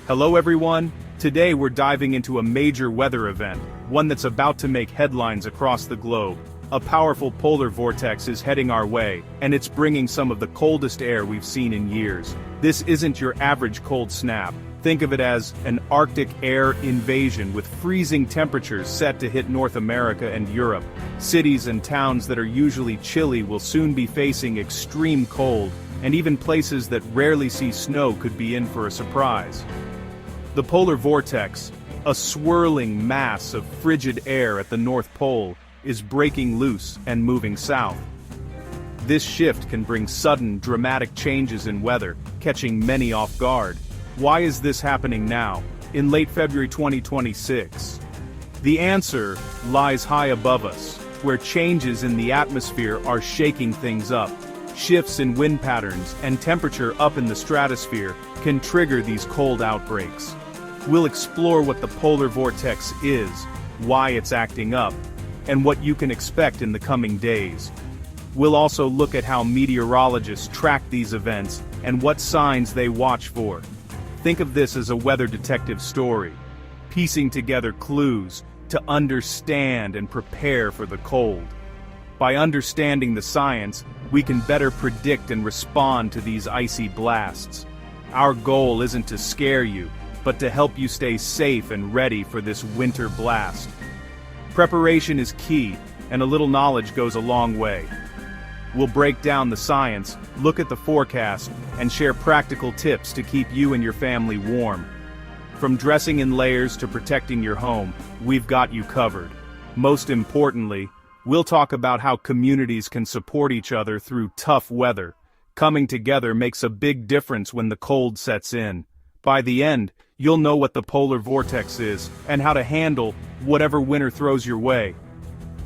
Hello everyone, today we're diving into a major weather event, one that's about to make headlines across the globe. A powerful polar vortex is heading our way, and it's bringing some of the coldest air we've seen in years. This isn't your average cold snap. Think of it as an Arctic air invasion with freezing temperatures set to hit North America and Europe. Cities and towns that are usually chilly will soon be facing extreme cold, and even places that rarely see snow could be in for a surprise. The polar vortex, a swirling mass of frigid air at the North Pole, is breaking loose and moving south. This shift can bring sudden, dramatic changes in weather, catching many off guard. Why is this happening now, in late February 2026? The answer lies high above us, where changes in the atmosphere are shaking things up. Shifts in wind patterns and temperature up in the stratosphere can trigger these cold outbreaks. We'll explore what the polar vortex is, why it's acting up, and what you can expect in the coming days. We'll also look at how meteorologists track these events and what signs they watch for. Think of this as a weather detective story, piecing together clues to understand and prepare for the cold. By understanding the science, we can better predict and respond to these icy blasts. Our goal isn't to scare you, but to help you stay safe and ready for this winter blast. Preparation is key, and a little knowledge goes a long way. We'll break down the science, look at the forecast, and share practical tips to keep you and your family warm. From dressing in layers to protecting your home, we've got you covered. Most importantly, we'll talk about how communities can support each other through tough weather. Coming together makes a big difference when the cold sets in. By the end, you'll know what the polar vortex is and how to handle whatever winter throws your way.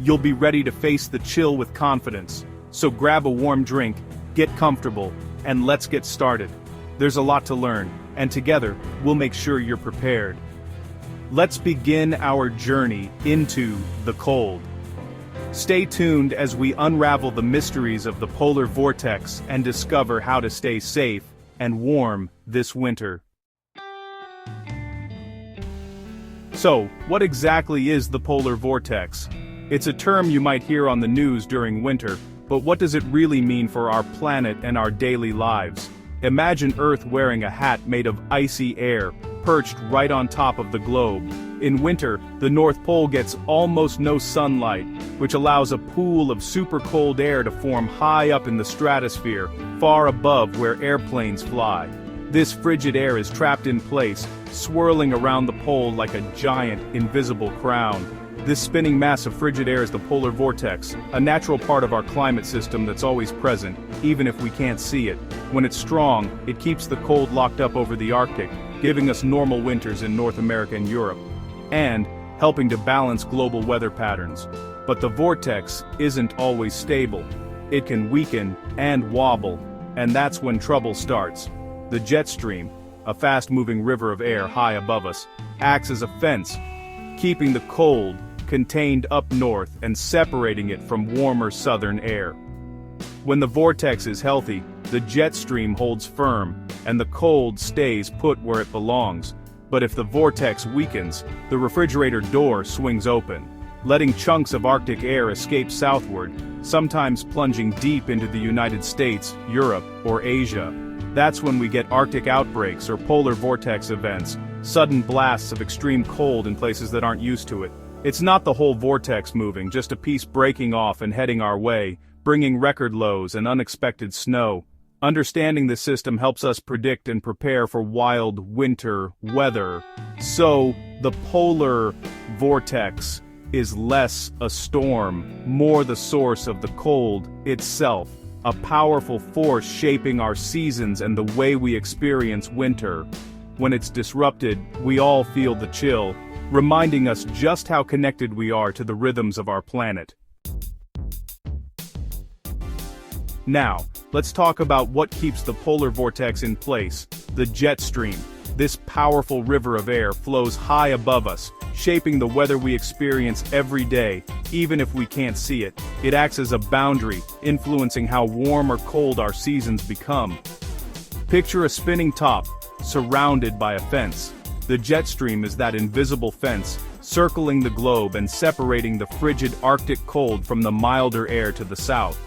You'll be ready to face the chill with confidence. So grab a warm drink, get comfortable, and let's get started. There's a lot to learn, and together, we'll make sure you're prepared. Let's begin our journey into the cold. Stay tuned as we unravel the mysteries of the polar vortex and discover how to stay safe and warm this winter. So, what exactly is the polar vortex? It's a term you might hear on the news during winter, but what does it really mean for our planet and our daily lives? Imagine Earth wearing a hat made of icy air, perched right on top of the globe. In winter, the North Pole gets almost no sunlight, which allows a pool of super cold air to form high up in the stratosphere, far above where airplanes fly. This frigid air is trapped in place, swirling around the pole like a giant, invisible crown. This spinning mass of frigid air is the polar vortex, a natural part of our climate system that's always present, even if we can't see it. When it's strong, it keeps the cold locked up over the Arctic, giving us normal winters in North America and Europe, and helping to balance global weather patterns. But the vortex isn't always stable. It can weaken and wobble, and that's when trouble starts. The jet stream, a fast-moving river of air high above us, acts as a fence, keeping the cold contained up north and separating it from warmer southern air. When the vortex is healthy, the jet stream holds firm, and the cold stays put where it belongs. But if the vortex weakens, the refrigerator door swings open, letting chunks of Arctic air escape southward, sometimes plunging deep into the United States, Europe, or Asia. That's when we get Arctic outbreaks or polar vortex events, sudden blasts of extreme cold in places that aren't used to it. It's not the whole vortex moving, just a piece breaking off and heading our way, bringing record lows and unexpected snow. Understanding the system helps us predict and prepare for wild winter weather. So, the polar vortex is less a storm, more the source of the cold itself. A powerful force shaping our seasons and the way we experience winter. When it's disrupted, we all feel the chill, reminding us just how connected we are to the rhythms of our planet. Now, let's talk about what keeps the polar vortex in place, the jet stream. This powerful river of air flows high above us, shaping the weather we experience every day, even if we can't see it. It acts as a boundary, influencing how warm or cold our seasons become. Picture a spinning top, surrounded by a fence. The jet stream is that invisible fence, circling the globe and separating the frigid Arctic cold from the milder air to the south.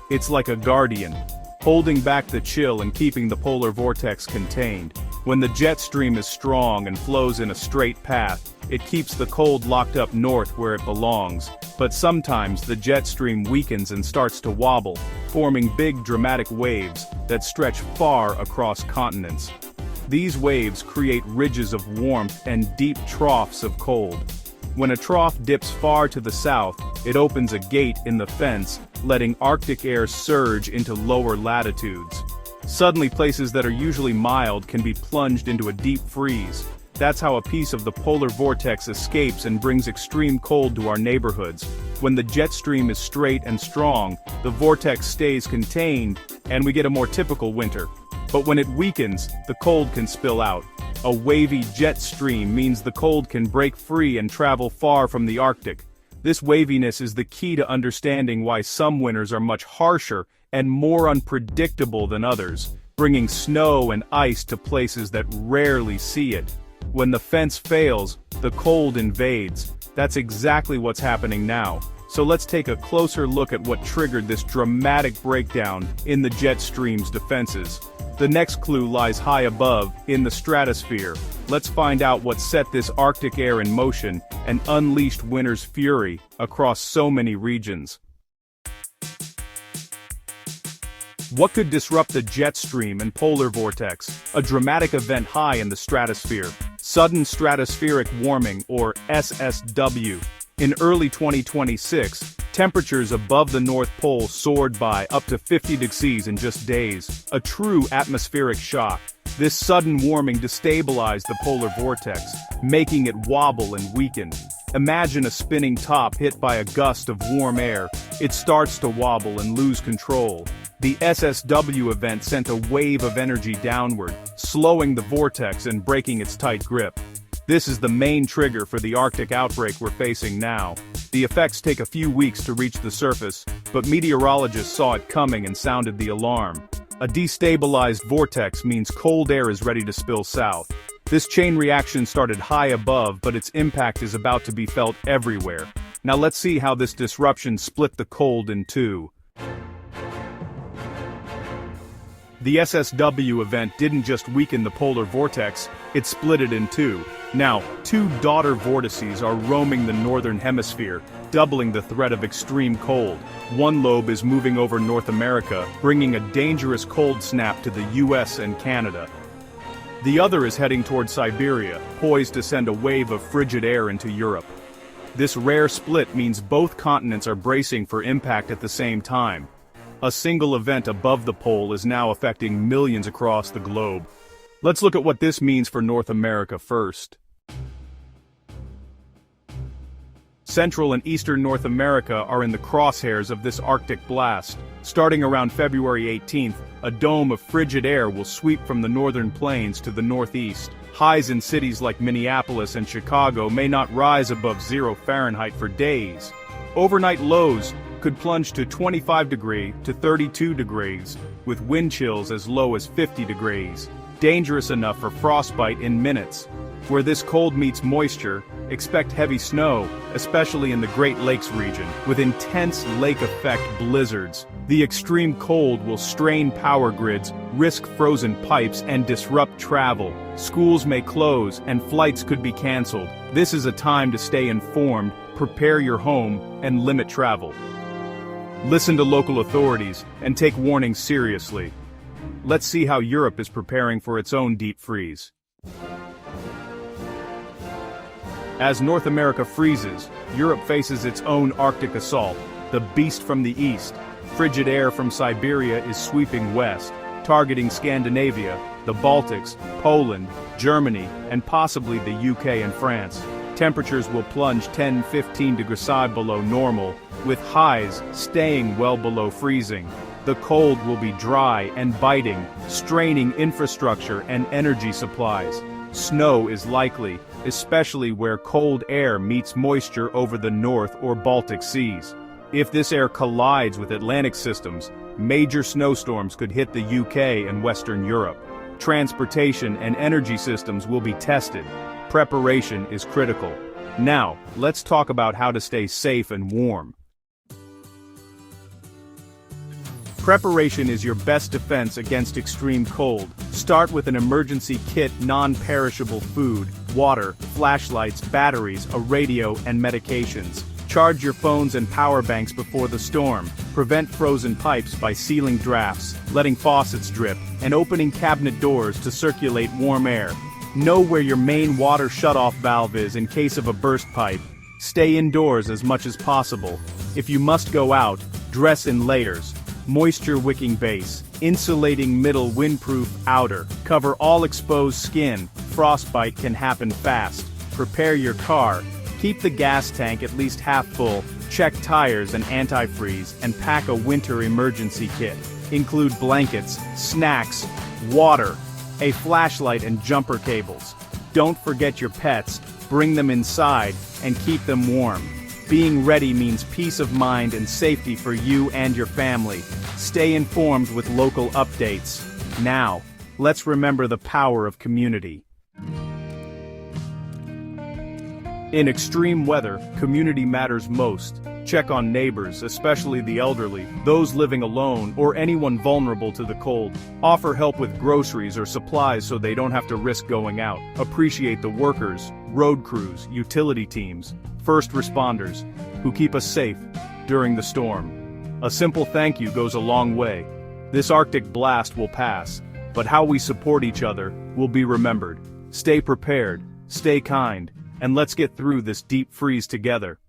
It's like a guardian, holding back the chill and keeping the polar vortex contained. When the jet stream is strong and flows in a straight path, it keeps the cold locked up north where it belongs. But sometimes the jet stream weakens and starts to wobble, forming big dramatic waves that stretch far across continents. These waves create ridges of warmth and deep troughs of cold. When a trough dips far to the south, it opens a gate in the fence, letting Arctic air surge into lower latitudes. Suddenly, places that are usually mild can be plunged into a deep freeze. That's how a piece of the polar vortex escapes and brings extreme cold to our neighborhoods. When the jet stream is straight and strong, the vortex stays contained, and we get a more typical winter. But when it weakens, the cold can spill out. A wavy jet stream means the cold can break free and travel far from the Arctic. This waviness is the key to understanding why some winters are much harsher and more unpredictable than others, bringing snow and ice to places that rarely see it. When the fence fails, the cold invades. That's exactly what's happening now. So let's take a closer look at what triggered this dramatic breakdown in the jet stream's defenses. The next clue lies high above, in the stratosphere. Let's find out what set this Arctic air in motion and unleashed winter's fury across so many regions. What could disrupt the jet stream and polar vortex? A dramatic event high in the stratosphere. Sudden Stratospheric Warming, or SSW. In early 2026, temperatures above the North Pole soared by up to 50 degrees in just days. A true atmospheric shock. This sudden warming destabilized the polar vortex, making it wobble and weaken. Imagine a spinning top hit by a gust of warm air. It starts to wobble and lose control. The SSW event sent a wave of energy downward, slowing the vortex and breaking its tight grip. This is the main trigger for the Arctic outbreak we're facing now. The effects take a few weeks to reach the surface, but meteorologists saw it coming and sounded the alarm. A destabilized vortex means cold air is ready to spill south. This chain reaction started high above, but its impact is about to be felt everywhere. Now let's see how this disruption split the cold in two. The SSW event didn't just weaken the polar vortex, it split it in two. Now, two daughter vortices are roaming the northern hemisphere, doubling the threat of extreme cold. One lobe is moving over North America, bringing a dangerous cold snap to the US and Canada. The other is heading toward Siberia, poised to send a wave of frigid air into Europe. This rare split means both continents are bracing for impact at the same time. A single event above the pole is now affecting millions across the globe. Let's look at what this means for North America first. Central and eastern North America are in the crosshairs of this Arctic blast. Starting around February 18th, a dome of frigid air will sweep from the northern plains to the northeast. Highs in cities like Minneapolis and Chicago may not rise above 0 Fahrenheit for days. Overnight lows could plunge to 25 degrees to 32 degrees, with wind chills as low as 50 degrees. Dangerous enough for frostbite in minutes. Where this cold meets moisture, expect heavy snow, especially in the Great Lakes region, with intense lake effect blizzards. The extreme cold will strain power grids, risk frozen pipes, and disrupt travel. Schools may close, and flights could be canceled. This is a time to stay informed, prepare your home, and limit travel. Listen to local authorities, and take warnings seriously. Let's see how Europe is preparing for its own deep freeze. As North America freezes, Europe faces its own Arctic assault, the beast from the east. Frigid air from Siberia is sweeping west, targeting Scandinavia, the Baltics, Poland, Germany, and possibly the UK and France. Temperatures will plunge 10-15 degrees below normal, with highs staying well below freezing. The cold will be dry and biting, straining infrastructure and energy supplies. Snow is likely, especially where cold air meets moisture over the North or Baltic seas. If this air collides with Atlantic systems, major snowstorms could hit the UK and Western Europe. transportation and energy systems will be tested. Preparation is critical. Now, let's talk about how to stay safe and warm. Preparation is your best defense against extreme cold. Start with an emergency kit: non-perishable food, water, flashlights, batteries, a radio, and medications. Charge your phones and power banks before the storm. Prevent frozen pipes by sealing drafts, letting faucets drip, and opening cabinet doors to circulate warm air. Know where your main water shutoff valve is in case of a burst pipe. Stay indoors as much as possible. If you must go out, dress in layers. Moisture-wicking base, insulating middle, windproof outer. Cover all exposed skin. Frostbite can happen fast. Prepare your car. Keep the gas tank at least half full. Check tires and antifreeze, and pack a winter emergency kit. Include blankets, snacks, water, a flashlight, and jumper cables. Don't forget your pets. Bring them inside and keep them warm. Being ready means peace of mind and safety for you and your family. Stay informed with local updates. Now, let's remember the power of community. In extreme weather, community matters most. Check on neighbors, especially the elderly, those living alone, or anyone vulnerable to the cold. Offer help with groceries or supplies so they don't have to risk going out. Appreciate the workers, road crews, utility teams, first responders, who keep us safe during the storm. A simple thank you goes a long way. This Arctic blast will pass, but how we support each other will be remembered. Stay prepared, stay kind, and let's get through this deep freeze together.